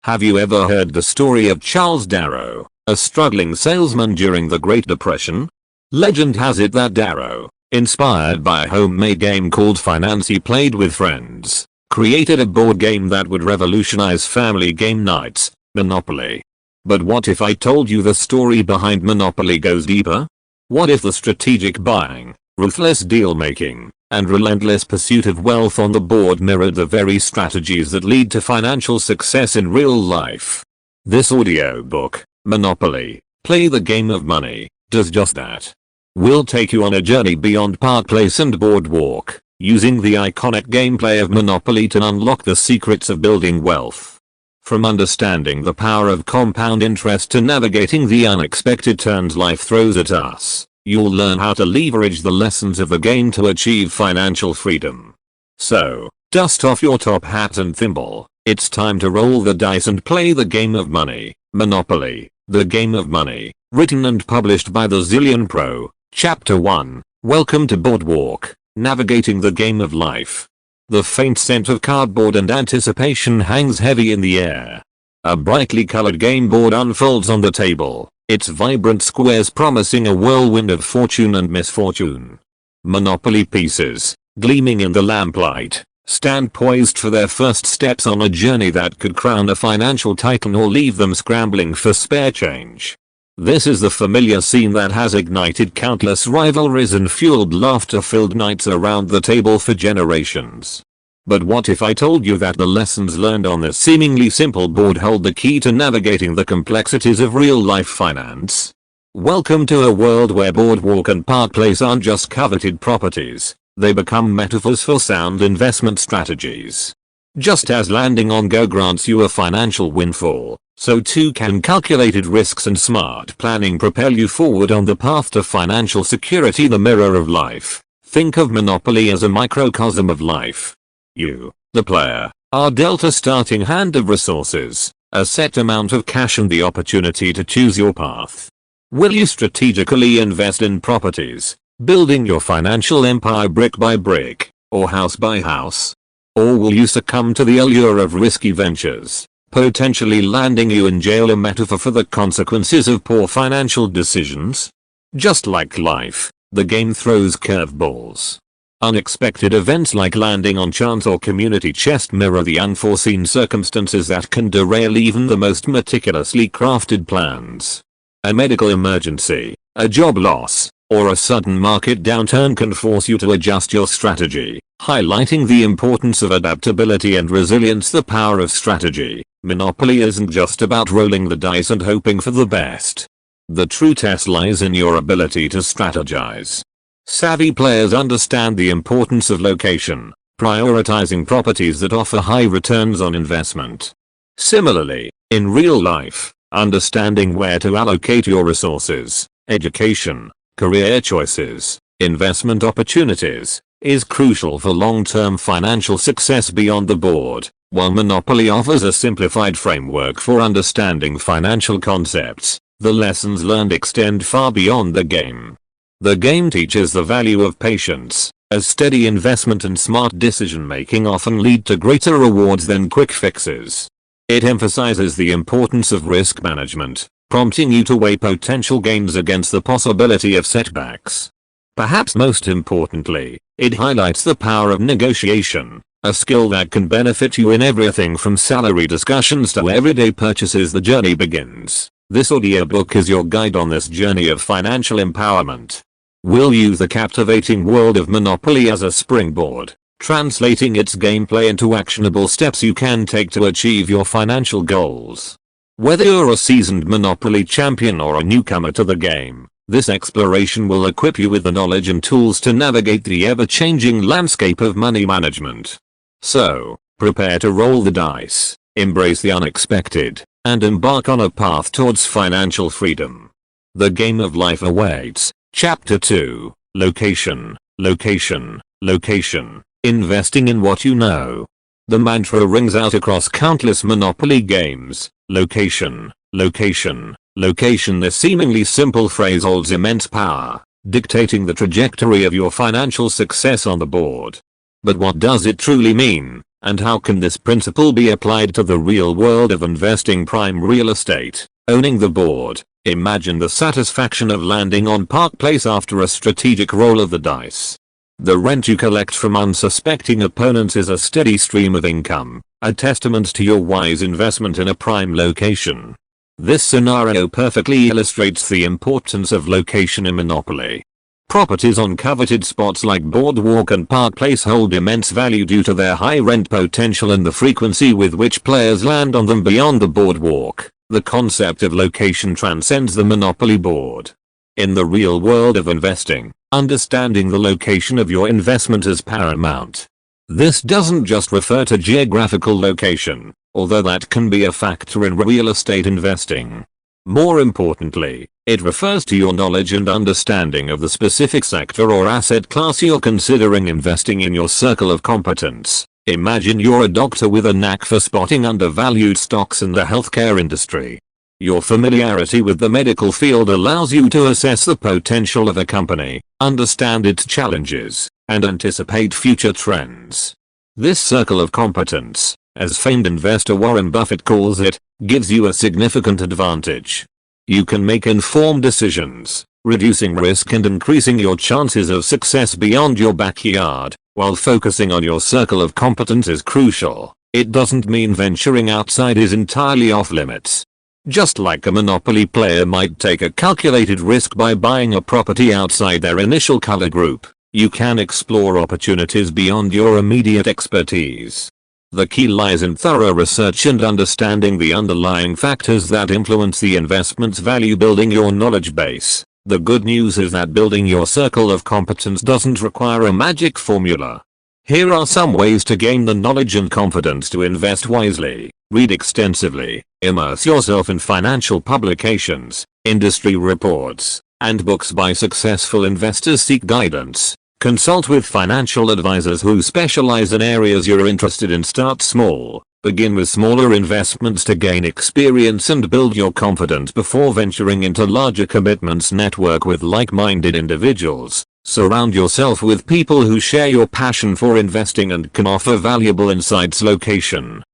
Have you ever heard the story of Charles Darrow, a struggling salesman during the Great Depression? Legend has it that Darrow, inspired by a homemade game called Finance he played with friends, created a board game that would revolutionize family game nights, Monopoly. But what if I told you the story behind Monopoly goes deeper? What if the strategic buying, ruthless deal making, and relentless pursuit of wealth on the board mirrored the very strategies that lead to financial success in real life? This audiobook, Monopoly, Play the Game of Money, does just that. We'll take you on a journey beyond Park Place and Boardwalk, using the iconic gameplay of Monopoly to unlock the secrets of building wealth. From understanding the power of compound interest to navigating the unexpected turns life throws at us, you'll learn how to leverage the lessons of the game to achieve financial freedom. So, dust off your top hat and thimble. It's time to roll the dice and play the game of money. Monopoly, the Game of Money, written and published by the Zillionpro. Chapter 1, Welcome to Boardwalk, Navigating the Game of Life. The faint scent of cardboard and anticipation hangs heavy in the air. A brightly colored game board unfolds on the table, its vibrant squares promising a whirlwind of fortune and misfortune. Monopoly pieces, gleaming in the lamplight, stand poised for their first steps on a journey that could crown a financial titan or leave them scrambling for spare change. This is the familiar scene that has ignited countless rivalries and fueled laughter-filled nights around the table for generations. But what if I told you that the lessons learned on this seemingly simple board hold the key to navigating the complexities of real-life finance? Welcome to a world where Boardwalk and Park Place aren't just coveted properties, they become metaphors for sound investment strategies. Just as landing on Go grants you a financial windfall, so too can calculated risks and smart planning propel you forward on the path to financial security. The mirror of life. Think of Monopoly as a microcosm of life. You, the player, are dealt a starting hand of resources, a set amount of cash and the opportunity to choose your path. Will you strategically invest in properties, building your financial empire brick by brick, or house by house? Or will you succumb to the allure of risky ventures, potentially landing you in jail, a metaphor for the consequences of poor financial decisions? Just like life, the game throws curveballs. Unexpected events like landing on chance or community chest mirror the unforeseen circumstances that can derail even the most meticulously crafted plans. A medical emergency, a job loss, or a sudden market downturn can force you to adjust your strategy, highlighting the importance of adaptability and resilience. The power of strategy. Monopoly isn't just about rolling the dice and hoping for the best. The true test lies in your ability to strategize. Savvy players understand the importance of location, prioritizing properties that offer high returns on investment. Similarly, in real life, understanding where to allocate your resources, education, career choices, investment opportunities, is crucial for long-term financial success beyond the board. While Monopoly offers a simplified framework for understanding financial concepts, the lessons learned extend far beyond the game. The game teaches the value of patience, as steady investment and smart decision-making often lead to greater rewards than quick fixes. It emphasizes the importance of risk management, prompting you to weigh potential gains against the possibility of setbacks. Perhaps most importantly, it highlights the power of negotiation, a skill that can benefit you in everything from salary discussions to everyday purchases. The journey begins. This audiobook is your guide on this journey of financial empowerment. We'll use the captivating world of Monopoly as a springboard, translating its gameplay into actionable steps you can take to achieve your financial goals. Whether you're a seasoned Monopoly champion or a newcomer to the game, this exploration will equip you with the knowledge and tools to navigate the ever-changing landscape of money management. So, prepare to roll the dice, embrace the unexpected, and embark on a path towards financial freedom. The game of life awaits. Chapter 2, Location, Location, Location, Investing in what you know. The mantra rings out across countless Monopoly games. Location, location, location. This seemingly simple phrase holds immense power, dictating the trajectory of your financial success on the board. But what does it truly mean? And how can this principle be applied to the real world of investing? Prime real estate, owning the board. Imagine the satisfaction of landing on Park Place after a strategic roll of the dice. The rent you collect from unsuspecting opponents is a steady stream of income, a testament to your wise investment in a prime location. This scenario perfectly illustrates the importance of location in Monopoly. Properties on coveted spots like Boardwalk and Park Place hold immense value due to their high rent potential and the frequency with which players land on them beyond the boardwalk. The concept of location transcends the Monopoly board. In the real world of investing, understanding the location of your investment is paramount. This doesn't just refer to geographical location, although that can be a factor in real estate investing. More importantly, it refers to your knowledge and understanding of the specific sector or asset class you're considering investing in. Your circle of competence. Imagine you're a doctor with a knack for spotting undervalued stocks in the healthcare industry. Your familiarity with the medical field allows you to assess the potential of a company, understand its challenges, and anticipate future trends. This circle of competence, as famed investor Warren Buffett calls it, gives you a significant advantage. You can make informed decisions, reducing risk and increasing your chances of success beyond your backyard. While focusing on your circle of competence is crucial, it doesn't mean venturing outside is entirely off limits. Just like a Monopoly player might take a calculated risk by buying a property outside their initial color group, you can explore opportunities beyond your immediate expertise. The key lies in thorough research and understanding the underlying factors that influence the investment's value. Building your knowledge base. The good news is that building your circle of competence doesn't require a magic formula. Here are some ways to gain the knowledge and confidence to invest wisely. Read extensively, immerse yourself in financial publications, industry reports, and books by successful investors. Seek guidance. Consult with financial advisors who specialize in areas you're interested in. Start small. Begin with smaller investments to gain experience and build your confidence before venturing into larger commitments. Network with like-minded individuals. Surround yourself with people who share your passion for investing and can offer valuable insights. Location,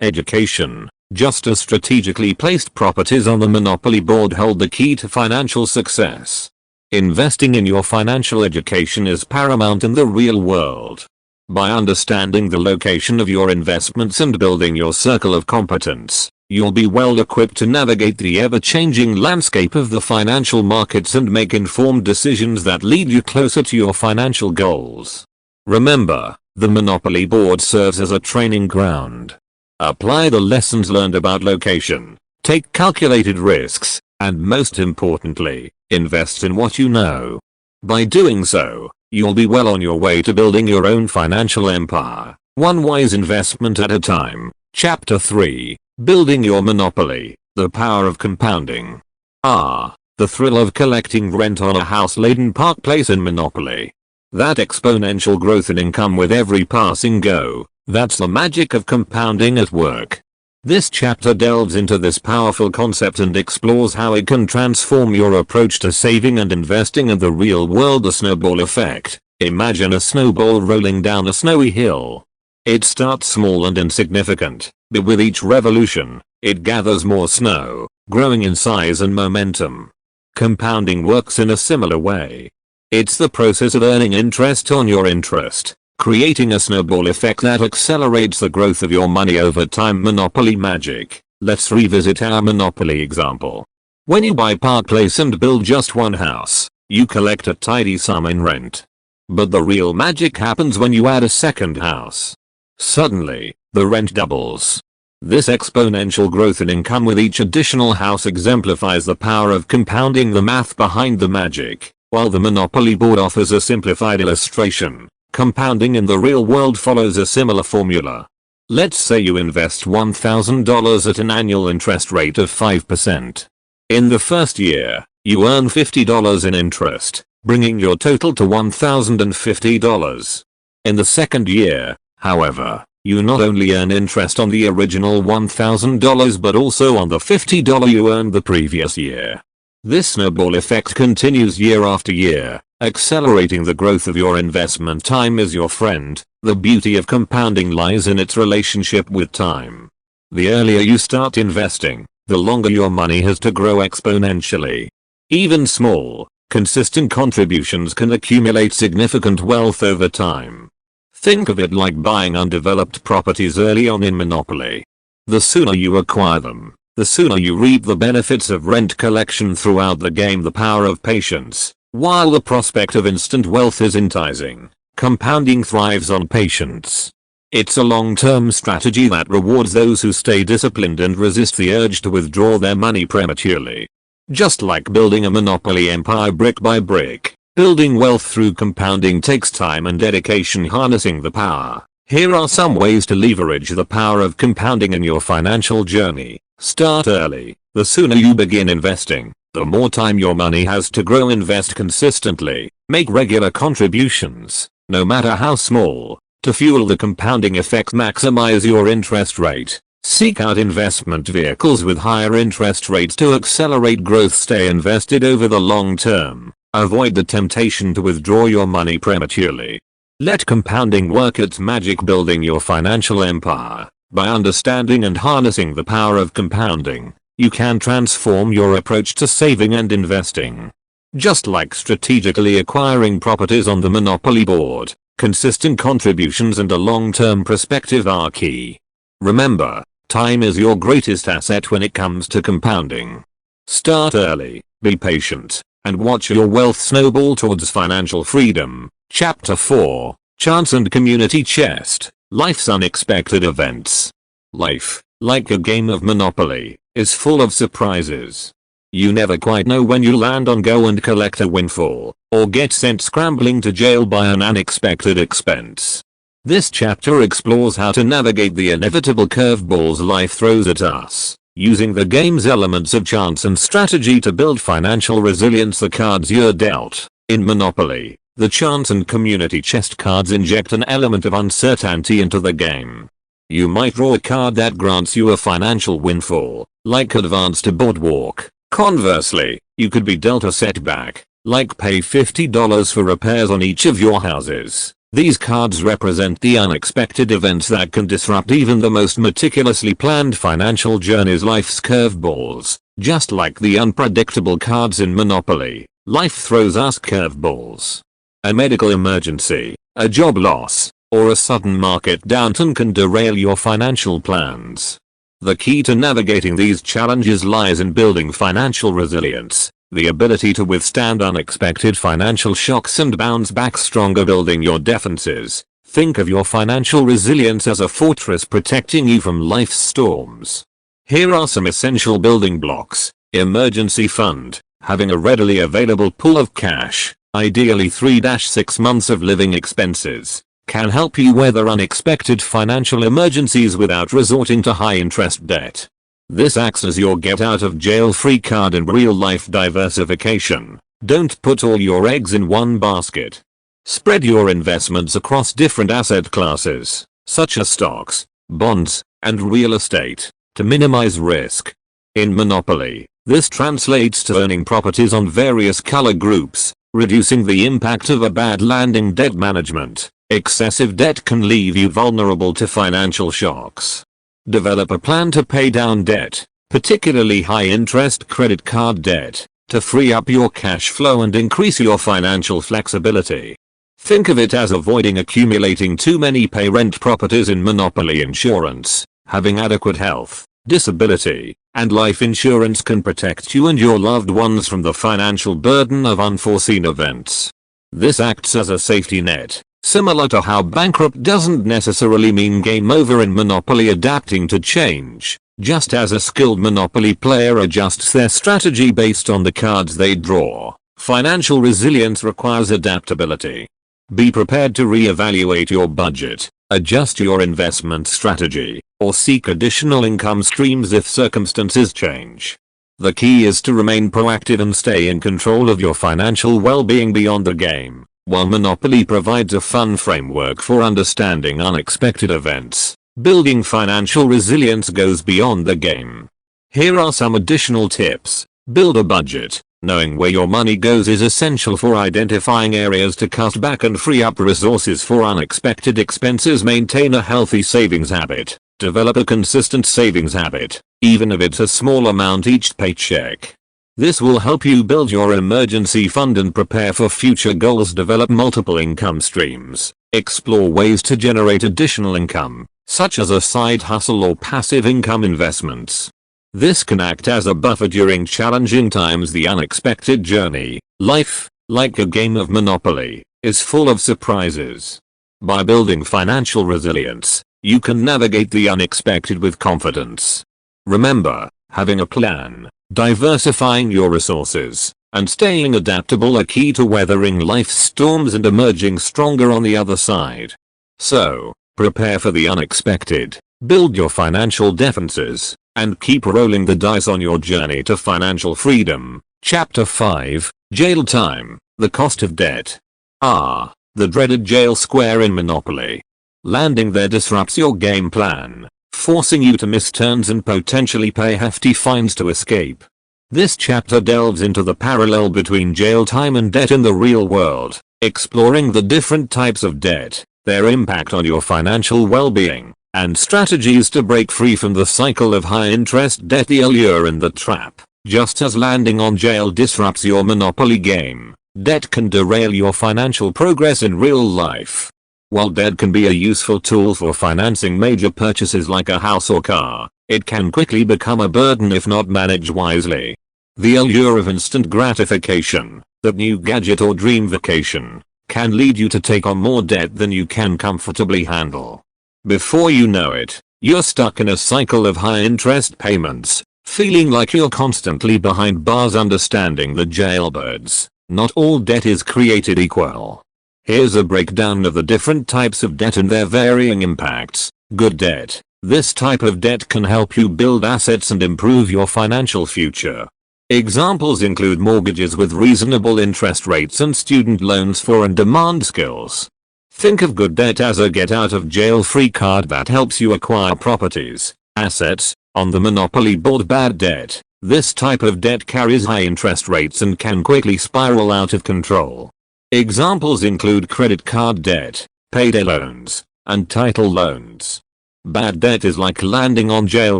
education. Just as strategically placed properties on the Monopoly board hold the key to financial success, investing in your financial education is paramount in the real world. By understanding the location of your investments and building your circle of competence, you'll be well equipped to navigate the ever-changing landscape of the financial markets and make informed decisions that lead you closer to your financial goals. Remember, the Monopoly board serves as a training ground. Apply the lessons learned about location, take calculated risks, and most importantly, invest in what you know. By doing so, you'll be well on your way to building your own financial empire, one wise investment at a time. Chapter 3. Building your Monopoly, the power of compounding. The thrill of collecting rent on a house-laden Park Place in Monopoly. That exponential growth in income with every passing go, that's the magic of compounding at work. This chapter delves into this powerful concept and explores how it can transform your approach to saving and investing in the real world. The snowball effect. Imagine a snowball rolling down a snowy hill. It starts small and insignificant, but with each revolution, it gathers more snow, growing in size and momentum. Compounding works in a similar way. It's the process of earning interest on your interest, creating a snowball effect that accelerates the growth of your money over time. Monopoly magic. Let's revisit our Monopoly example. When you buy Park Place and build just one house, you collect a tidy sum in rent. But the real magic happens when you add a second house. Suddenly, the rent doubles. This exponential growth in income with each additional house exemplifies the power of compounding. The math behind the magic. While the Monopoly board offers a simplified illustration, compounding in the real world follows a similar formula. Let's say you invest $1,000 at an annual interest rate of 5%. In the first year, you earn $50 in interest, bringing your total to $1,050. In the second year, however, you not only earn interest on the original $1,000 but also on the $50 you earned the previous year. This snowball effect continues year after year, accelerating the growth of your investment. Time is your friend. The beauty of compounding lies in its relationship with time. The earlier you start investing, the longer your money has to grow exponentially. Even small, consistent contributions can accumulate significant wealth over time. Think of it like buying undeveloped properties early on in Monopoly. The sooner you acquire them, the sooner you reap the benefits of rent collection throughout the game. The power of patience. While the prospect of instant wealth is enticing, compounding thrives on patience. It's a long-term strategy that rewards those who stay disciplined and resist the urge to withdraw their money prematurely. Just like building a monopoly empire brick by brick, building wealth through compounding takes time and dedication. Harnessing the power. Here are some ways to leverage the power of compounding in your financial journey. Start early. The sooner you begin investing, the more time your money has to grow. Invest consistently. Make regular contributions, no matter how small, to fuel the compounding effect. Maximize your interest rate. Seek out investment vehicles with higher interest rates to accelerate growth. Stay invested over the long term. Avoid the temptation to withdraw your money prematurely. Let compounding work its magic. Building your financial empire. By understanding and harnessing the power of compounding, you can transform your approach to saving and investing. Just like strategically acquiring properties on the Monopoly board, consistent contributions and a long-term perspective are key. Remember, time is your greatest asset when it comes to compounding. Start early, be patient, and watch your wealth snowball towards financial freedom. Chapter 4, Chance and Community Chest. Life's unexpected events. Life, like a game of Monopoly, is full of surprises. You never quite know when you'll land on go and collect a windfall, or get sent scrambling to jail by an unexpected expense. This chapter explores how to navigate the inevitable curveballs life throws at us, using the game's elements of chance and strategy to build financial resilience. The cards you're dealt. In Monopoly, the chance and community chest cards inject an element of uncertainty into the game. You might draw a card that grants you a financial windfall, like advance to Boardwalk. Conversely, you could be dealt a setback, like pay $50 for repairs on each of your houses. These cards represent the unexpected events that can disrupt even the most meticulously planned financial journeys. Life's curveballs. Just like the unpredictable cards in Monopoly, life throws us curveballs. A medical emergency, a job loss, or a sudden market downturn can derail your financial plans. The key to navigating these challenges lies in building financial resilience, the ability to withstand unexpected financial shocks and bounce back stronger. Building your defenses. Think of your financial resilience as a fortress protecting you from life's storms. Here are some essential building blocks. Emergency fund. Having a readily available pool of cash, ideally 3-6 months of living expenses, can help you weather unexpected financial emergencies without resorting to high-interest debt. This acts as your get-out-of-jail-free card and real-life diversification. Don't put all your eggs in one basket. Spread your investments across different asset classes, such as stocks, bonds, and real estate, to minimize risk. In Monopoly, this translates to owning properties on various color groups, reducing the impact of a bad landing. Debt management. Excessive debt can leave you vulnerable to financial shocks. Develop a plan to pay down debt, particularly high-interest credit card debt, to free up your cash flow and increase your financial flexibility. Think of it as avoiding accumulating too many pay-rent properties. In Monopoly, insurance. Having adequate health, disability, and life insurance can protect you and your loved ones from the financial burden of unforeseen events. This acts as a safety net, similar to how bankrupt doesn't necessarily mean game over in Monopoly. Adapting to change. Just as a skilled Monopoly player adjusts their strategy based on the cards they draw, financial resilience requires adaptability. Be prepared to reevaluate your budget, adjust your investment strategy, or seek additional income streams if circumstances change. The key is to remain proactive and stay in control of your financial well-being beyond the game. While Monopoly provides a fun framework for understanding unexpected events, building financial resilience goes beyond the game. Here are some additional tips. Build a budget. Knowing where your money goes is essential for identifying areas to cut back and free up resources for unexpected expenses. Maintain a healthy savings habit. Develop a consistent savings habit, even if it's a small amount each paycheck. This will help you build your emergency fund and prepare for future goals. Develop multiple income streams. Explore ways to generate additional income, such as a side hustle or passive income investments. This can act as a buffer during challenging times. The unexpected journey. Life, like a game of Monopoly, is full of surprises. By building financial resilience, you can navigate the unexpected with confidence. Remember, having a plan, diversifying your resources, and staying adaptable are key to weathering life's storms and emerging stronger on the other side. So, prepare for the unexpected, build your financial defenses, and keep rolling the dice on your journey to financial freedom. Chapter 5, Jail Time, the Cost of Debt. The dreaded jail square in Monopoly. Landing there disrupts your game plan, forcing you to miss turns and potentially pay hefty fines to escape. This chapter delves into the parallel between jail time and debt in the real world, exploring the different types of debt, their impact on your financial well-being, and strategies to break free from the cycle of high-interest debt. The allure and the trap. Just as landing on jail disrupts your Monopoly game, debt can derail your financial progress in real life. While debt can be a useful tool for financing major purchases like a house or car, it can quickly become a burden if not managed wisely. The allure of instant gratification, that new gadget or dream vacation, can lead you to take on more debt than you can comfortably handle. Before you know it, you're stuck in a cycle of high interest payments, feeling like you're constantly behind bars. Understanding the jailbirds. Not all debt is created equal. Here's a breakdown of the different types of debt and their varying impacts. Good debt. This type of debt can help you build assets and improve your financial future. Examples include mortgages with reasonable interest rates and student loans for in-demand skills. Think of good debt as a get-out-of-jail-free card that helps you acquire properties, assets, on the Monopoly board. Bad debt. This type of debt carries high interest rates and can quickly spiral out of control. Examples include credit card debt, payday loans, and title loans. Bad debt is like landing on jail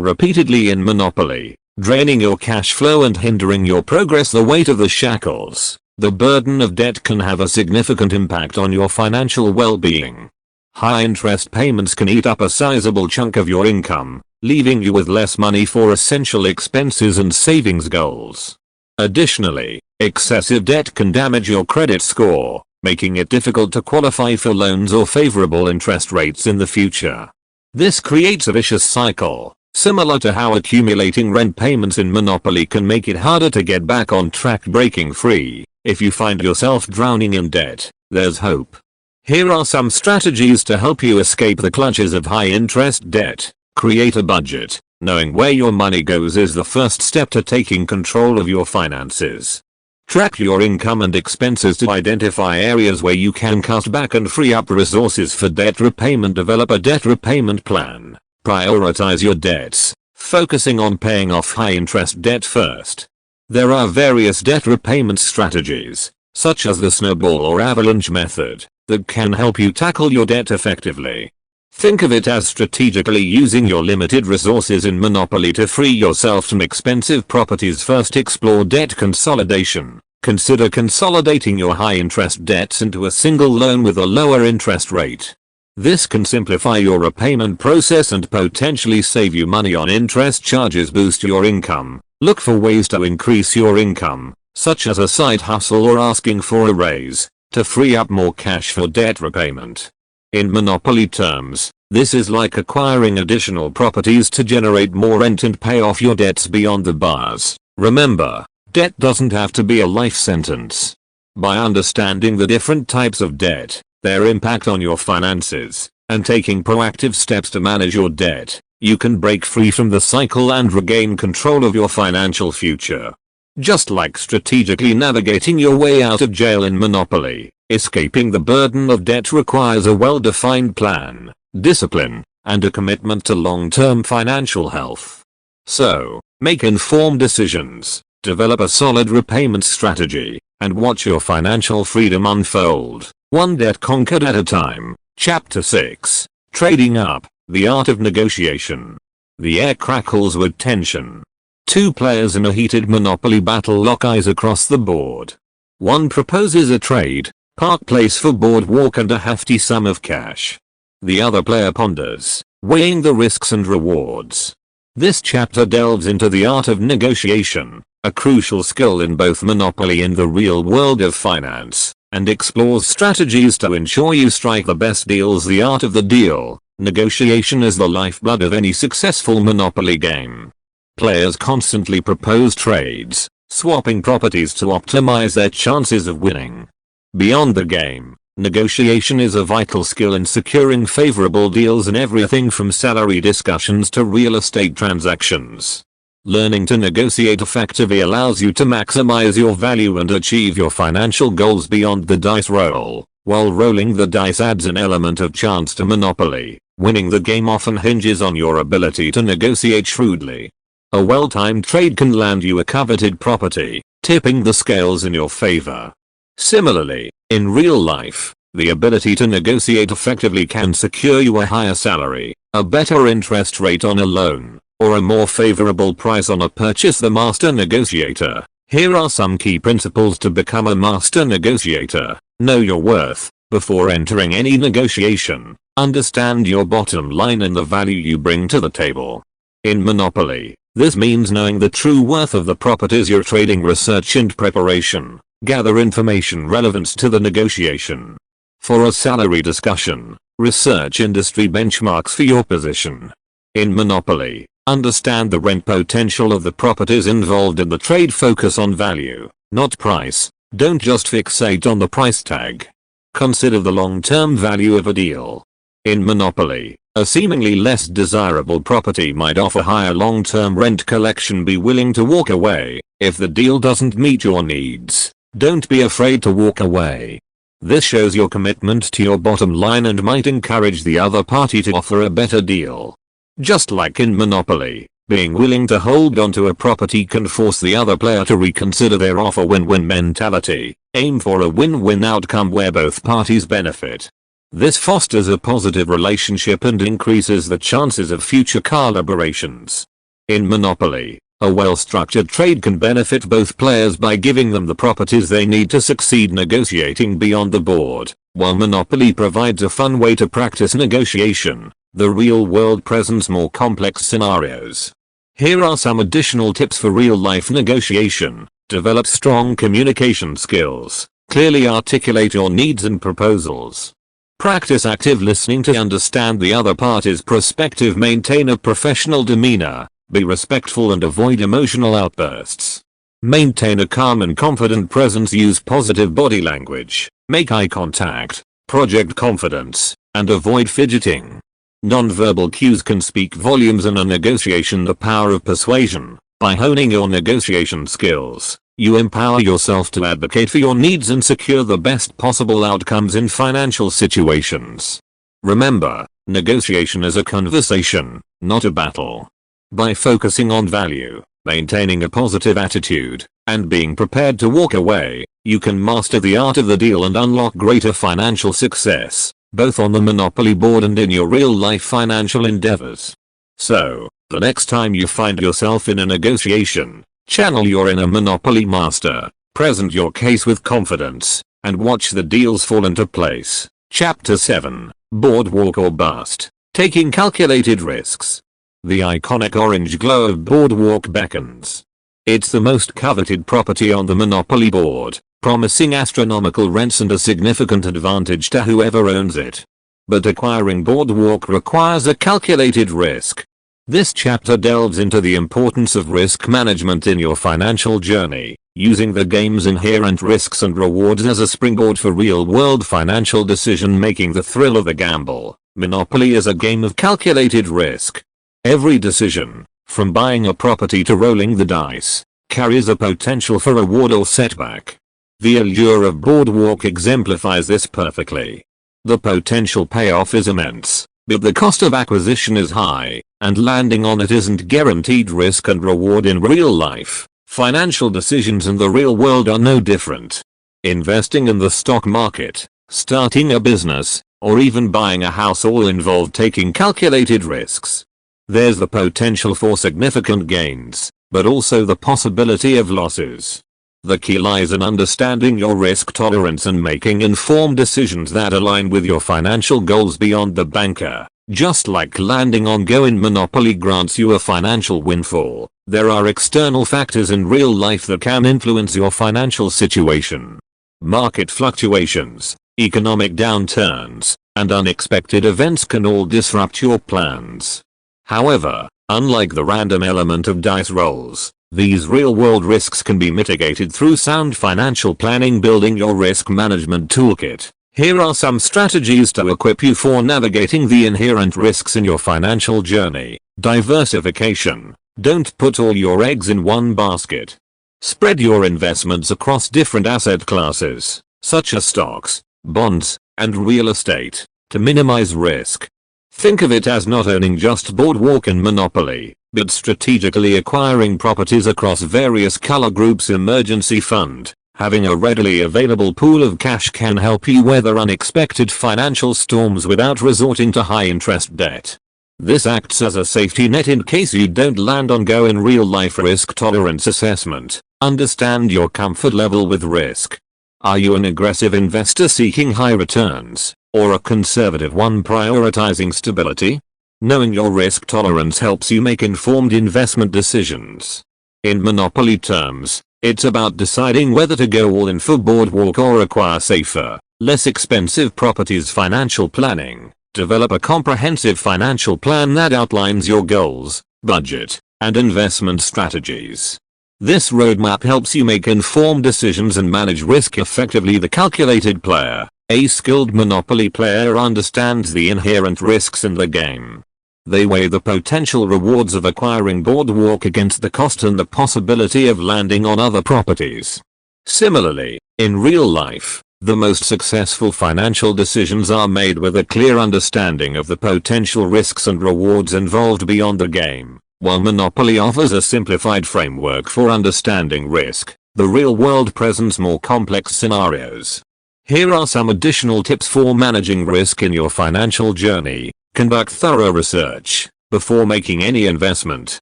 repeatedly in Monopoly, draining your cash flow and hindering your progress. The weight of the shackles. The burden of debt can have a significant impact on your financial well-being. High interest payments can eat up a sizable chunk of your income, leaving you with less money for essential expenses and savings goals. Additionally, excessive debt can damage your credit score, making it difficult to qualify for loans or favorable interest rates in the future. This creates a vicious cycle, similar to how accumulating rent payments in Monopoly can make it harder to get back on track. Breaking free. If you find yourself drowning in debt, there's hope. Here are some strategies to help you escape the clutches of high interest debt. Create a budget. Knowing where your money goes is the first step to taking control of your finances. Track your income and expenses to identify areas where you can cut back and free up resources for debt repayment. Develop a debt repayment plan. Prioritize your debts, focusing on paying off high interest debt first. There are various debt repayment strategies, such as the snowball or avalanche method, that can help you tackle your debt effectively. Think of it as strategically using your limited resources in Monopoly to free yourself from expensive properties. First, explore debt consolidation. Consider consolidating your high-interest debts into a single loan with a lower interest rate. This can simplify your repayment process and potentially save you money on interest charges. Boost your income. Look for ways to increase your income, such as a side hustle or asking for a raise, to free up more cash for debt repayment. In Monopoly terms, this is like acquiring additional properties to generate more rent and pay off your debts beyond the bars. Remember, debt doesn't have to be a life sentence. By understanding the different types of debt, their impact on your finances, and taking proactive steps to manage your debt, you can break free from the cycle and regain control of your financial future. Just like strategically navigating your way out of jail in Monopoly, escaping the burden of debt requires a well-defined plan, discipline, and a commitment to long-term financial health. So, make informed decisions, develop a solid repayment strategy, and watch your financial freedom unfold, one debt conquered at a time. Chapter 6. Trading Up, the Art of Negotiation. The air crackles with tension. Two players in a heated Monopoly battle lock eyes across the board. One proposes a trade, Park Place for Boardwalk and a hefty sum of cash. The other player ponders, weighing the risks and rewards. This chapter delves into the art of negotiation, a crucial skill in both Monopoly and the real world of finance, and explores strategies to ensure you strike the best deals. The art of the deal. Negotiation is the lifeblood of any successful Monopoly game. Players constantly propose trades, swapping properties to optimize their chances of winning. Beyond the game, negotiation is a vital skill in securing favorable deals in everything from salary discussions to real estate transactions. Learning to negotiate effectively allows you to maximize your value and achieve your financial goals beyond the dice roll. While rolling the dice adds an element of chance to Monopoly, winning the game often hinges on your ability to negotiate shrewdly. A well-timed trade can land you a coveted property, tipping the scales in your favor. Similarly, in real life, the ability to negotiate effectively can secure you a higher salary, a better interest rate on a loan, or a more favorable price on a purchase. The master negotiator. Here are some key principles to become a master negotiator. Know your worth. Before entering any negotiation, understand your bottom line and the value you bring to the table. In Monopoly, this means knowing the true worth of the properties you're trading. Research and preparation. Gather information relevant to the negotiation. For a salary discussion, research industry benchmarks for your position. In Monopoly, understand the rent potential of the properties involved in the trade. Focus on value, not price. Don't just fixate on the price tag. Consider the long-term value of a deal. In Monopoly, a seemingly less desirable property might offer higher long-term rent collection. Be willing to walk away if the deal doesn't meet your needs. Don't be afraid to walk away. This shows your commitment to your bottom line and might encourage the other party to offer a better deal. Just like in Monopoly, being willing to hold onto a property can force the other player to reconsider their offer. Win-win mentality. Aim for a win-win outcome where both parties benefit. This fosters a positive relationship and increases the chances of future collaborations. In Monopoly, a well-structured trade can benefit both players by giving them the properties they need to succeed negotiating beyond the board. While Monopoly provides a fun way to practice negotiation, the real world presents more complex scenarios. Here are some additional tips for real-life negotiation. Develop strong communication skills. Clearly articulate your needs and proposals. Practice active listening to understand the other party's perspective. Maintain a professional demeanor. Be respectful and avoid emotional outbursts. Maintain a calm and confident presence. Use positive body language. Make eye contact. Project confidence, and avoid fidgeting. Non-verbal cues can speak volumes in a negotiation. The power of persuasion. By honing your negotiation skills, you empower yourself to advocate for your needs and secure the best possible outcomes in financial situations. Remember, negotiation is a conversation, not a battle. By focusing on value, maintaining a positive attitude, and being prepared to walk away, you can master the art of the deal and unlock greater financial success, both on the Monopoly board and in your real-life financial endeavors. So, the next time you find yourself in a negotiation, channel your inner Monopoly master, present your case with confidence, and watch the deals fall into place. Chapter 7. Boardwalk or Bust. Taking calculated risks. The iconic orange glow of Boardwalk beckons. It's the most coveted property on the Monopoly board, promising astronomical rents and a significant advantage to whoever owns it. But acquiring Boardwalk requires a calculated risk. This chapter delves into the importance of risk management in your financial journey, using the game's inherent risks and rewards as a springboard for real-world financial decision-making. The thrill of the gamble. Monopoly is a game of calculated risk. Every decision, from buying a property to rolling the dice, carries a potential for reward or setback. The allure of Boardwalk exemplifies this perfectly. The potential payoff is immense, but the cost of acquisition is high, and landing on it isn't guaranteed. Risk and reward. In real life, Financial decisions in the real world are no different. Investing in the stock market, starting a business, or even buying a house all involve taking calculated risks. There's the potential for significant gains, but also the possibility of losses. The key lies in understanding your risk tolerance and making informed decisions that align with your financial goals beyond the banker. Just like landing on Go in Monopoly grants you a financial windfall, there are external factors in real life that can influence your financial situation. Market fluctuations, economic downturns, and unexpected events can all disrupt your plans. However, unlike the random element of dice rolls, these real-world risks can be mitigated through sound financial planning. Building your risk management toolkit. Here are some strategies to equip you for navigating the inherent risks in your financial journey. Diversification. Don't put all your eggs in one basket. Spread your investments across different asset classes, such as stocks, bonds, and real estate, to minimize risk. Think of it as not owning just Boardwalk and Monopoly, but strategically acquiring properties across various color groups. Emergency fund. Having a readily available pool of cash can help you weather unexpected financial storms without resorting to high-interest debt. This acts as a safety net in case you don't land on Go. In real-life risk tolerance assessment, understand your comfort level with risk. Are you an aggressive investor seeking high returns, or a conservative one prioritizing stability? Knowing your risk tolerance helps you make informed investment decisions. In Monopoly terms, it's about deciding whether to go all in for Boardwalk or acquire safer, less expensive properties. Financial planning. Develop a comprehensive financial plan that outlines your goals, budget, and investment strategies. This roadmap helps you make informed decisions and manage risk effectively. The calculated player. A skilled Monopoly player understands the inherent risks in the game. They weigh the potential rewards of acquiring Boardwalk against the cost and the possibility of landing on other properties. Similarly, in real life, the most successful financial decisions are made with a clear understanding of the potential risks and rewards involved beyond the game. While Monopoly offers a simplified framework for understanding risk, the real world presents more complex scenarios. Here are some additional tips for managing risk in your financial journey. Conduct thorough research. Before making any investment,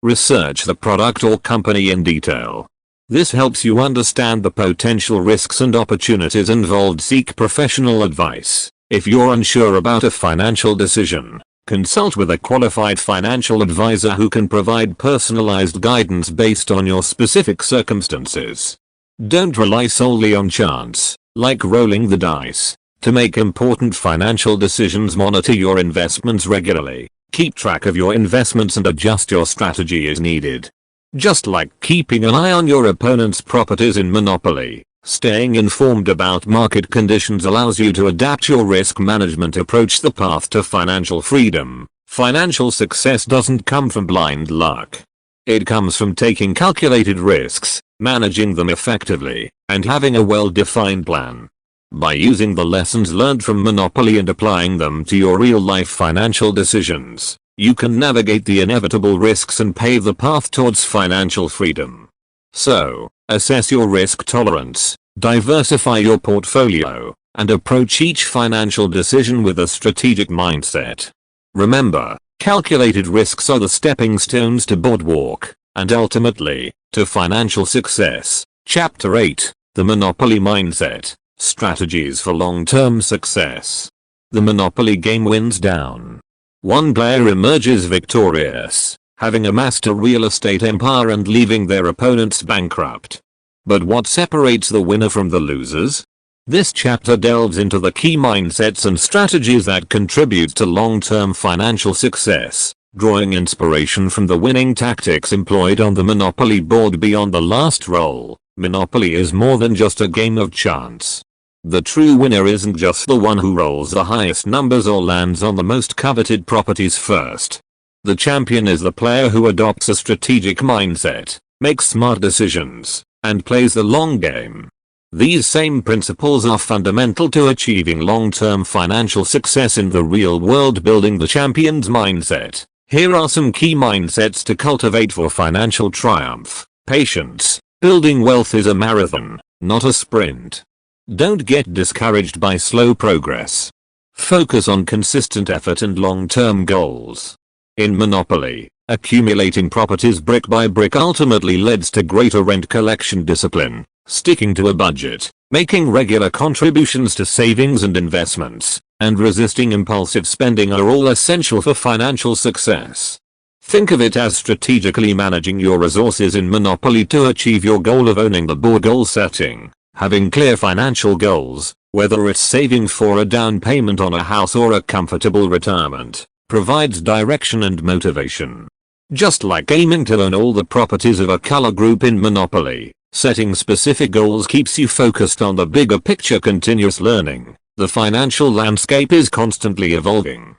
research the product or company in detail. This helps you understand the potential risks and opportunities involved. Seek professional advice. If you're unsure about a financial decision, consult with a qualified financial advisor who can provide personalized guidance based on your specific circumstances. Don't rely solely on chance, like rolling the dice. To make important financial decisions, monitor your investments regularly. Keep track of your investments and adjust your strategy as needed. Just like keeping an eye on your opponent's properties in Monopoly, staying informed about market conditions allows you to adapt your risk management approach. The path to financial freedom. Financial success doesn't come from blind luck. It comes from taking calculated risks, managing them effectively, and having a well-defined plan. By using the lessons learned from Monopoly and applying them to your real-life financial decisions, you can navigate the inevitable risks and pave the path towards financial freedom. So, assess your risk tolerance, diversify your portfolio, and approach each financial decision with a strategic mindset. Remember, calculated risks are the stepping stones to Boardwalk, and ultimately, to financial success. Chapter 8, The Monopoly Mindset. Strategies for long-term success. The Monopoly game winds down. One player emerges victorious, having amassed a real estate empire and leaving their opponents bankrupt. But what separates the winner from the losers? This chapter delves into the key mindsets and strategies that contribute to long-term financial success, drawing inspiration from the winning tactics employed on the Monopoly board. Beyond the last roll, Monopoly is more than just a game of chance. The true winner isn't just the one who rolls the highest numbers or lands on the most coveted properties first. The champion is the player who adopts a strategic mindset, makes smart decisions, and plays the long game. These same principles are fundamental to achieving long-term financial success in the real world. Building the champion's mindset. Here are some key mindsets to cultivate for financial triumph. Patience. Building wealth is a marathon, not a sprint. Don't get discouraged by slow progress. Focus on consistent effort and long-term goals. In Monopoly, accumulating properties brick by brick ultimately leads to greater rent collection discipline, sticking to a budget, making regular contributions to savings and investments, and resisting impulsive spending are all essential for financial success. Think of it as strategically managing your resources in Monopoly to achieve your goal of owning the board. Goal setting. Having clear financial goals, whether it's saving for a down payment on a house or a comfortable retirement, provides direction and motivation. Just like aiming to own all the properties of a color group in Monopoly, setting specific goals keeps you focused on the bigger picture. Continuous learning. The financial landscape is constantly evolving.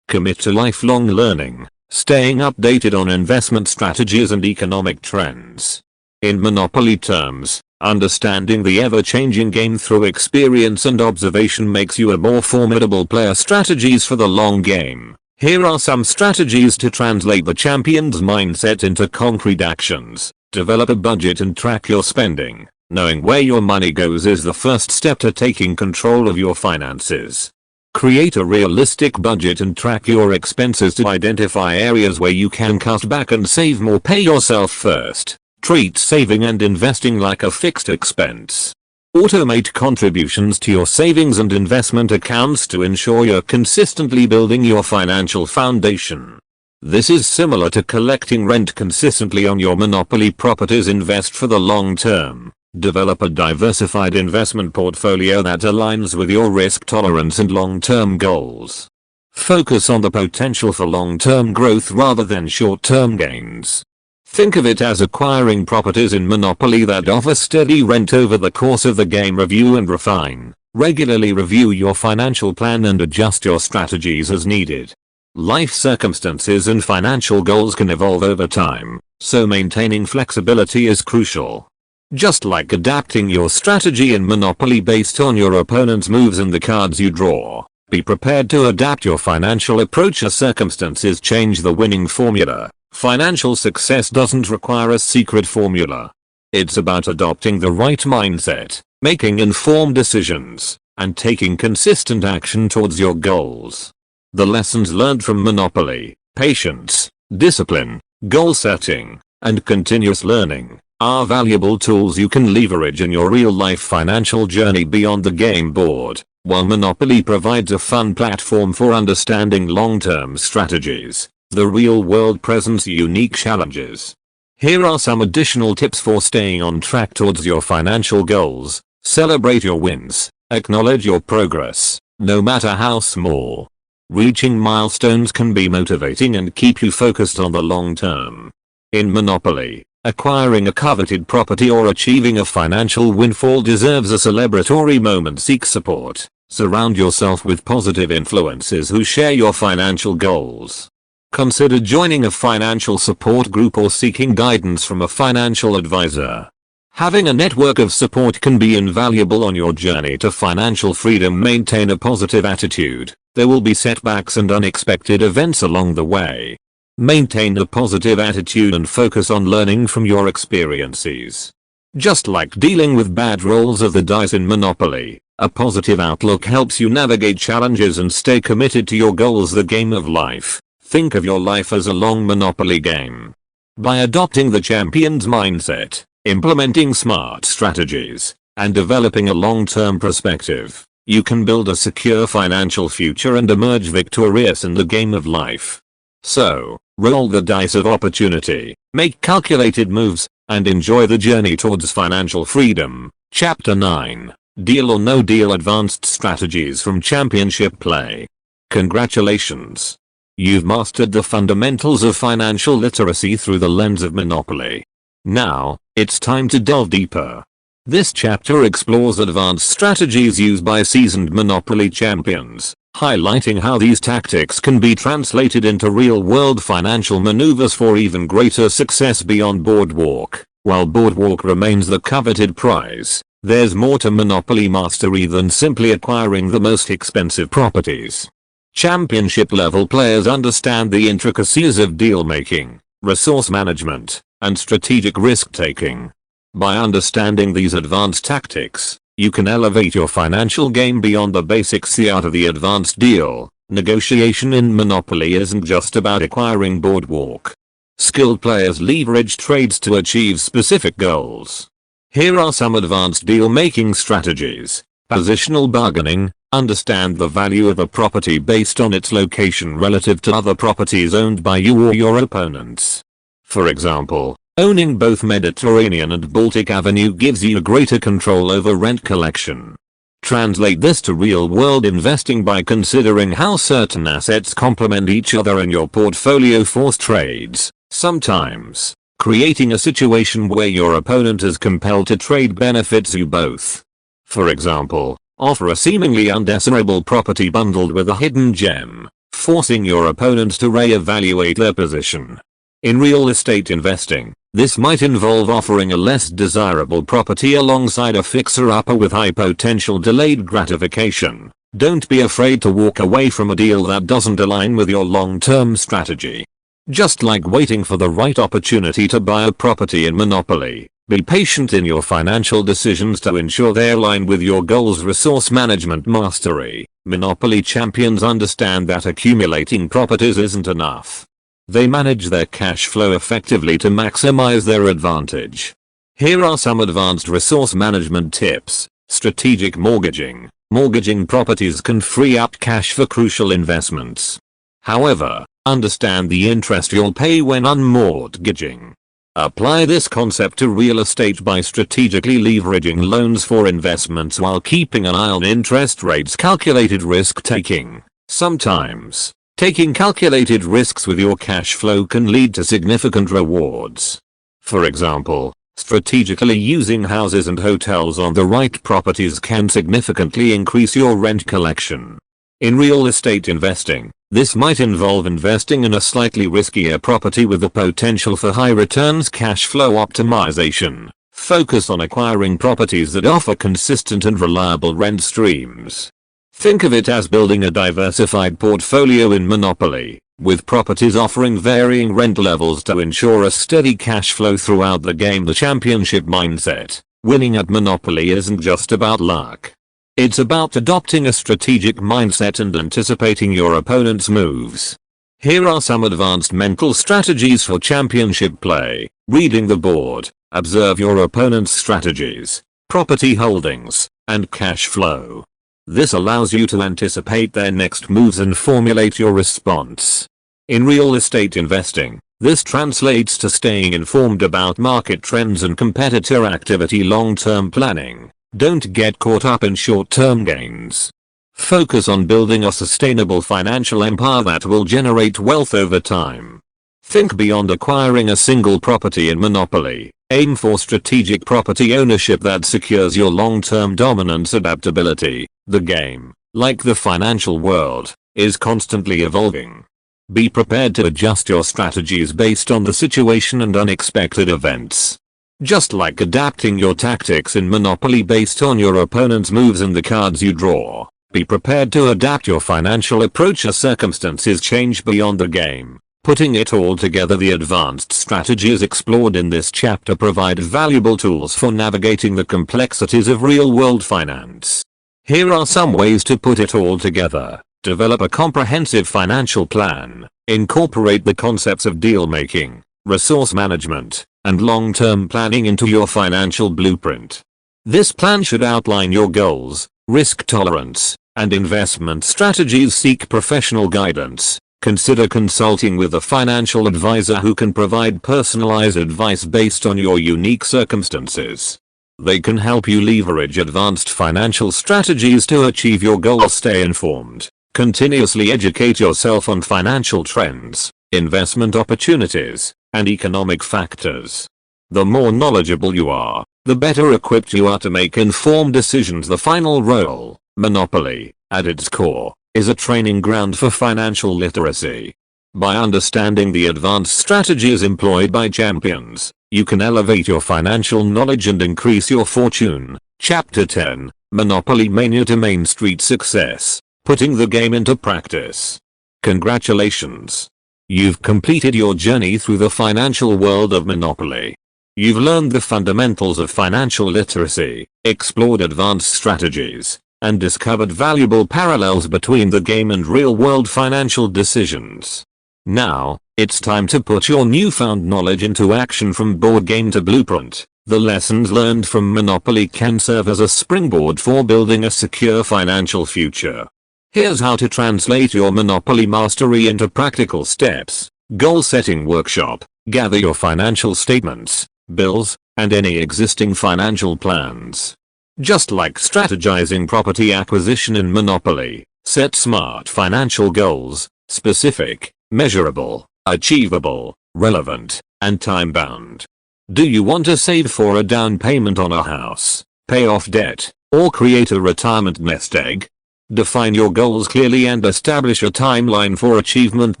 Commit to lifelong learning, staying updated on investment strategies and economic trends. In Monopoly terms, understanding the ever-changing game through experience and observation makes you a more formidable player. Strategies for the long game. Here are some strategies to translate the champion's mindset into concrete actions. Develop a budget and track your spending. Knowing where your money goes is the first step to taking control of your finances. Create a realistic budget and track your expenses to identify areas where you can cut back and save more. Pay yourself first. Treat saving and investing like a fixed expense. Automate contributions to your savings and investment accounts to ensure you're consistently building your financial foundation. This is similar to collecting rent consistently on your Monopoly properties. Invest for the long term. Develop a diversified investment portfolio that aligns with your risk tolerance and long-term goals. Focus on the potential for long-term growth rather than short-term gains. Think of it as acquiring properties in Monopoly that offer steady rent over the course of the game. Review and refine. Regularly review your financial plan and adjust your strategies as needed. Life circumstances and financial goals can evolve over time, so maintaining flexibility is crucial. Just like adapting your strategy in Monopoly based on your opponent's moves and the cards you draw, be prepared to adapt your financial approach as circumstances change. The winning formula. Financial success doesn't require a secret formula. It's about adopting the right mindset, making informed decisions, and taking consistent action towards your goals. The lessons learned from Monopoly: patience, discipline, goal setting, and continuous learning are valuable tools you can leverage in your real-life financial journey beyond the game board. While Monopoly provides a fun platform for understanding long-term strategies, the real world presents unique challenges. Here are some additional tips for staying on track towards your financial goals. Celebrate your wins. Acknowledge your progress, no matter how small. Reaching milestones can be motivating and keep you focused on the long term. In Monopoly, acquiring a coveted property or achieving a financial windfall deserves a celebratory moment. Seek support. Surround yourself with positive influences who share your financial goals. Consider joining a financial support group or seeking guidance from a financial advisor. Having a network of support can be invaluable on your journey to financial freedom. Maintain a positive attitude. There will be setbacks and unexpected events along the way. Maintain a positive attitude and focus on learning from your experiences. Just like dealing with bad rolls of the dice in Monopoly, a positive outlook helps you navigate challenges and stay committed to your goals. The game of life. Think of your life as a long Monopoly game. By adopting the champion's mindset, implementing smart strategies, and developing a long-term perspective, you can build a secure financial future and emerge victorious in the game of life. So, roll the dice of opportunity, make calculated moves, and enjoy the journey towards financial freedom. Chapter 9. Deal or No Deal. Advanced Strategies from Championship Play. Congratulations! You've mastered the fundamentals of financial literacy through the lens of Monopoly. Now, it's time to delve deeper. This chapter explores advanced strategies used by seasoned Monopoly champions, highlighting how these tactics can be translated into real-world financial maneuvers for even greater success beyond Boardwalk. While Boardwalk remains the coveted prize, there's more to Monopoly mastery than simply acquiring the most expensive properties. Championship-level players understand the intricacies of deal-making, resource management, and strategic risk-taking. By understanding these advanced tactics, you can elevate your financial game beyond the basics. The art of the advanced deal negotiation in Monopoly isn't just about acquiring boardwalk. Skilled players leverage trades to achieve specific goals. Here are some advanced deal-making strategies. Positional bargaining. Understand the value of a property based on its location relative to other properties owned by you or your opponents. For example, owning both Mediterranean and Baltic Avenue gives you greater control over rent collection. Translate this to real-world investing by considering how certain assets complement each other in your portfolio. Force trades. Sometimes, creating a situation where your opponent is compelled to trade benefits you both. For example, offer a seemingly undesirable property bundled with a hidden gem, forcing your opponent to re-evaluate their position. In real estate investing, this might involve offering a less desirable property alongside a fixer-upper with high potential delayed gratification. Don't be afraid to walk away from a deal that doesn't align with your long-term strategy. Just like waiting for the right opportunity to buy a property in Monopoly, be patient in your financial decisions to ensure they align with your goals. Resource management mastery. Monopoly champions understand that accumulating properties isn't enough. They manage their cash flow effectively to maximize their advantage. Here are some advanced resource management tips. Strategic mortgaging. Mortgaging properties can free up cash for crucial investments. However, understand the interest you'll pay when unmortgaging. Apply this concept to real estate by strategically leveraging loans for investments while keeping an eye on interest rates. Calculated risk-taking. Sometimes, taking calculated risks with your cash flow can lead to significant rewards. For example, strategically using houses and hotels on the right properties can significantly increase your rent collection. In real estate investing, this might involve investing in a slightly riskier property with the potential for high returns. Cash flow optimization. Focus on acquiring properties that offer consistent and reliable rent streams. Think of it as building a diversified portfolio in Monopoly, with properties offering varying rent levels to ensure a steady cash flow throughout the game. The championship mindset. Winning at Monopoly isn't just about luck. It's about adopting a strategic mindset and anticipating your opponent's moves. Here are some advanced mental strategies for championship play. Reading the board. Observe your opponent's strategies, property holdings, and cash flow. This allows you to anticipate their next moves and formulate your response. In real estate investing, this translates to staying informed about market trends and competitor activity. Long-term planning. Don't get caught up in short-term gains. Focus on building a sustainable financial empire that will generate wealth over time. Think beyond acquiring a single property in Monopoly. Aim for strategic property ownership that secures your long-term dominance. Adaptability. The game, like the financial world, is constantly evolving. Be prepared to adjust your strategies based on the situation and unexpected events. Just like adapting your tactics in Monopoly based on your opponent's moves and the cards you draw, be prepared to adapt your financial approach as circumstances change beyond the game. Putting it all together, the advanced strategies explored in this chapter provide valuable tools for navigating the complexities of real-world finance. Here are some ways to put it all together. Develop a comprehensive financial plan. Incorporate the concepts of deal-making, resource management, and long-term planning into your financial blueprint. This plan should outline your goals, risk tolerance, and investment strategies. Seek professional guidance. Consider consulting with a financial advisor who can provide personalized advice based on your unique circumstances. They can help you leverage advanced financial strategies to achieve your goals. Stay informed. Continuously educate yourself on financial trends, investment opportunities, and economic factors. The more knowledgeable you are, the better equipped you are to make informed decisions. The final role. Monopoly, at its core, is a training ground for financial literacy. By understanding the advanced strategies employed by champions, you can elevate your financial knowledge and increase your fortune. Chapter 10. Monopoly Mania to Main Street Success. Putting the game into practice. Congratulations. You've completed your journey through the financial world of Monopoly. You've learned the fundamentals of financial literacy, explored advanced strategies, and discovered valuable parallels between the game and real-world financial decisions. Now, it's time to put your newfound knowledge into action. From board game to blueprint, the lessons learned from Monopoly can serve as a springboard for building a secure financial future. Here's how to translate your Monopoly mastery into practical steps. Goal setting workshop. Gather your financial statements, bills, and any existing financial plans. Just like strategizing property acquisition in Monopoly, set smart financial goals, specific, measurable, achievable, relevant, and time-bound. Do you want to save for a down payment on a house, pay off debt, or create a retirement nest egg? Define your goals clearly and establish a timeline for achievement.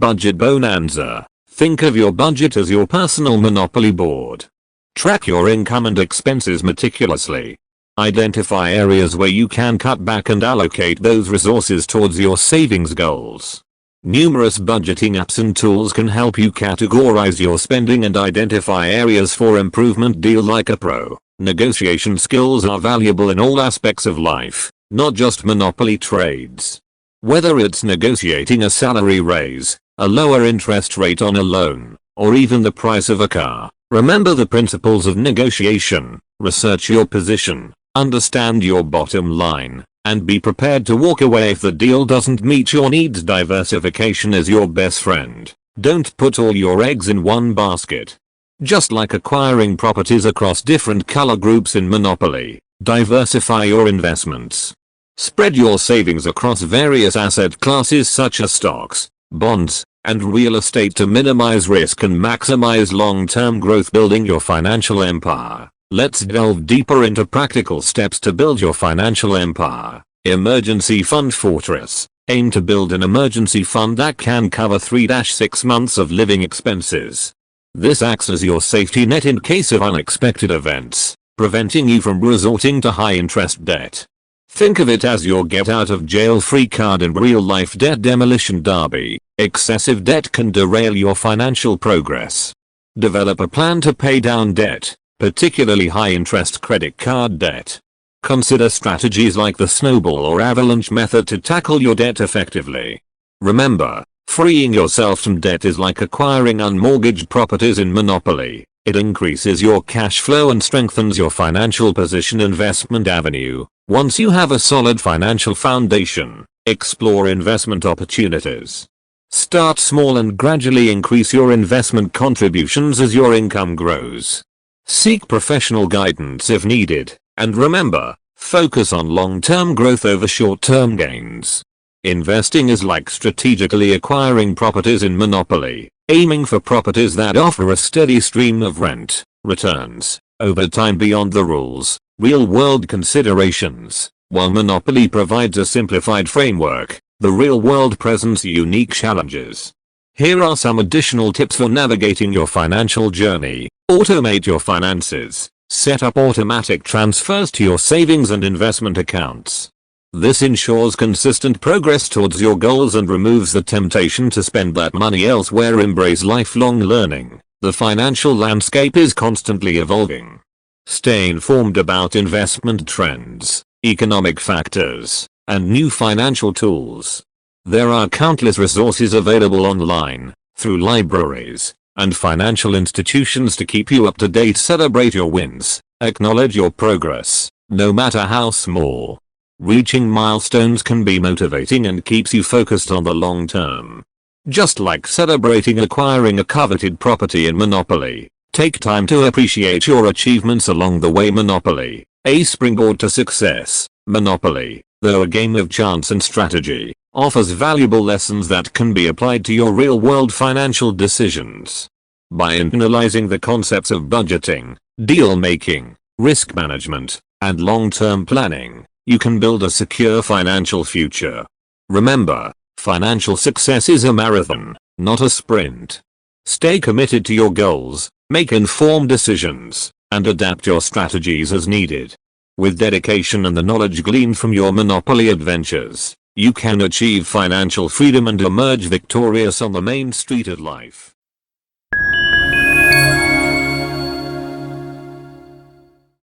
Budget bonanza. Think of your budget as your personal Monopoly board. Track your income and expenses meticulously. Identify areas where you can cut back and allocate those resources towards your savings goals. Numerous budgeting apps and tools can help you categorize your spending and identify areas for improvement. Deal like a pro. Negotiation skills are valuable in all aspects of life, not just Monopoly trades. Whether it's negotiating a salary raise, a lower interest rate on a loan, or even the price of a car, remember the principles of negotiation. Research your position, understand your bottom line, and be prepared to walk away if the deal doesn't meet your needs. Diversification is your best friend. Don't put all your eggs in one basket. Just like acquiring properties across different color groups in Monopoly, diversify your investments. Spread your savings across various asset classes such as stocks, bonds, and real estate to minimize risk and maximize long-term growth. Building your financial empire. Let's delve deeper into practical steps to build your financial empire. Emergency Fund Fortress. Aim to build an emergency fund that can cover 3-6 months of living expenses. This acts as your safety net in case of unexpected events, preventing you from resorting to high-interest debt. Think of it as your get-out-of-jail-free card in real-life debt demolition derby. Excessive debt can derail your financial progress. Develop a plan to pay down debt, particularly high-interest credit card debt. Consider strategies like the snowball or avalanche method to tackle your debt effectively. Remember, freeing yourself from debt is like acquiring unmortgaged properties in Monopoly. It increases your cash flow and strengthens your financial position. Investment avenue. Once you have a solid financial foundation, explore investment opportunities. Start small and gradually increase your investment contributions as your income grows. Seek professional guidance if needed, and remember, focus on long-term growth over short-term gains. Investing is like strategically acquiring properties in Monopoly, aiming for properties that offer a steady stream of rent, returns, over time beyond the rules, real-world considerations. While Monopoly provides a simplified framework, the real-world presents unique challenges. Here are some additional tips for navigating your financial journey. Automate your finances. Set up automatic transfers to your savings and investment accounts. This ensures consistent progress towards your goals and removes the temptation to spend that money elsewhere. Embrace lifelong learning. The financial landscape is constantly evolving. Stay informed about investment trends, economic factors, and new financial tools. There are countless resources available online, through libraries, and financial institutions to keep you up to date. Celebrate your wins, acknowledge your progress, no matter how small. Reaching milestones can be motivating and keeps you focused on the long term. Just like celebrating acquiring a coveted property in Monopoly, take time to appreciate your achievements along the way. Monopoly, a springboard to success. Monopoly, though a game of chance and strategy, offers valuable lessons that can be applied to your real-world financial decisions. By internalizing the concepts of budgeting, deal-making, risk management, and long-term planning, you can build a secure financial future. Remember, financial success is a marathon, not a sprint. Stay committed to your goals, make informed decisions, and adapt your strategies as needed. With dedication and the knowledge gleaned from your Monopoly adventures, you can achieve financial freedom and emerge victorious on the main street of life.